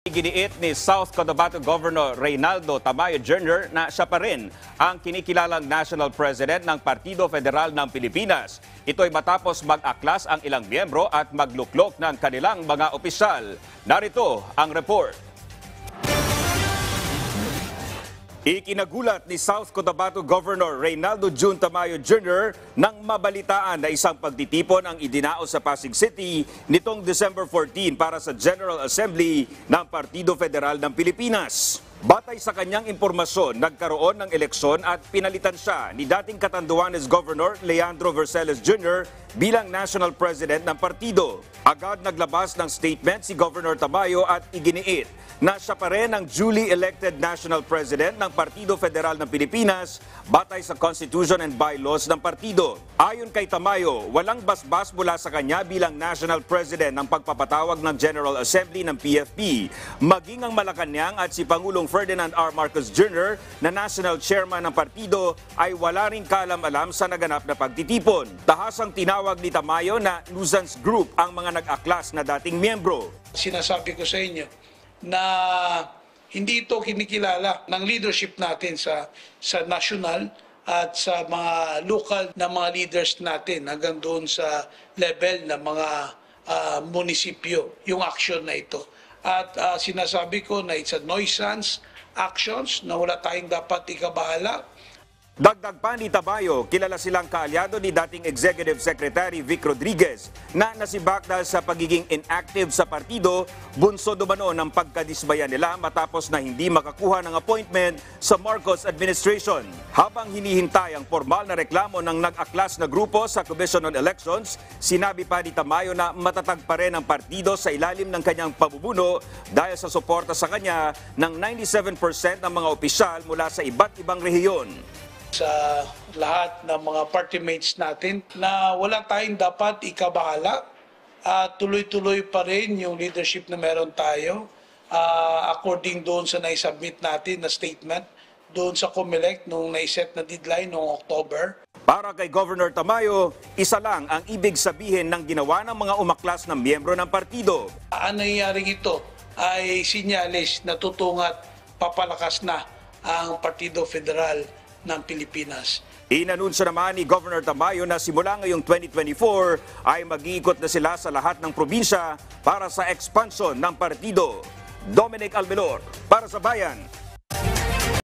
Iginiit ni South Cotabato Governor Reynaldo Tamayo Jr. na siya pa rin ang kinikilalang National President ng Partido Federal ng Pilipinas. Ito'y matapos mag-aklas ang ilang miyembro at magluklok ng kanilang mga opisyal. Narito ang report. Ikinagulat ni South Cotabato Governor Reynaldo Jun Tamayo Jr. nang mabalitaan na isang pagtitipon ang idinaos sa Pasig City nitong December 14 para sa General Assembly ng Partido Federal ng Pilipinas. Batay sa kanyang impormasyon, nagkaroon ng eleksyon at pinalitan siya ni dating Catanduanes Governor Leandro Verceles Jr. bilang National President ng partido. Agad naglabas ng statement si Governor Tamayo at iginiit na siya pa rin ang duly elected National President ng Partido Federal ng Pilipinas batay sa Constitution and bylaws ng partido. Ayon kay Tamayo, walang basbas mula sa kanya bilang National President ng pagpapatawag ng General Assembly ng PFP, maging ang Malacanang at si Pangulong Ferdinand R. Marcos Jr. na National Chairman ng partido ay wala ring kaalam-alam sa naganap na pagtitipon. Tahasang tinawag ni Tamayo na nuisance group ang mga nag-aklas na dating miyembro. Sinasabi ko sa inyo na hindi ito kinikilala ng leadership natin sa national at sa mga local na mga leaders natin hanggang doon sa level ng mga munisipyo, yung action na ito. At sinasabi ko na it's a nuisance actions na wala tayong dapat ikabahala. Dagdag pa ni Tamayo, kilala silang kaalyado ni dating Executive Secretary Vic Rodriguez na nasibak dahil sa pagiging inactive sa partido, bunso dumano ng pagkadismaya nila matapos na hindi makakuha ng appointment sa Marcos administration. Habang hinihintay ang formal na reklamo ng nag-aklas na grupo sa Commission on Elections, sinabi pa ni Tamayo na matatag pa rin ang partido sa ilalim ng kanyang pamumuno dahil sa suporta sa kanya ng 97% ng mga opisyal mula sa iba't ibang rehiyon. Sa lahat ng mga party mates natin na wala tayong dapat ikabahala at tuloy-tuloy pa rin yung leadership na meron tayo according doon sa naisubmit natin na statement doon sa COMELEC nung naiset na deadline noong October. Para kay Governor Tamayo, isa lang ang ibig sabihin ng ginawa ng mga umaklas na miyembro ng partido. Ang nangyaring ito ay sinyalis na tutungat papalakas na ang Partido Federal ng Pilipinas. Inanunsyo naman ni Governor Tamayo na simula ngayong 2024 ay mag-iikot na sila sa lahat ng probinsya para sa expansion ng partido. Dominic Almelor, para sa Bayan.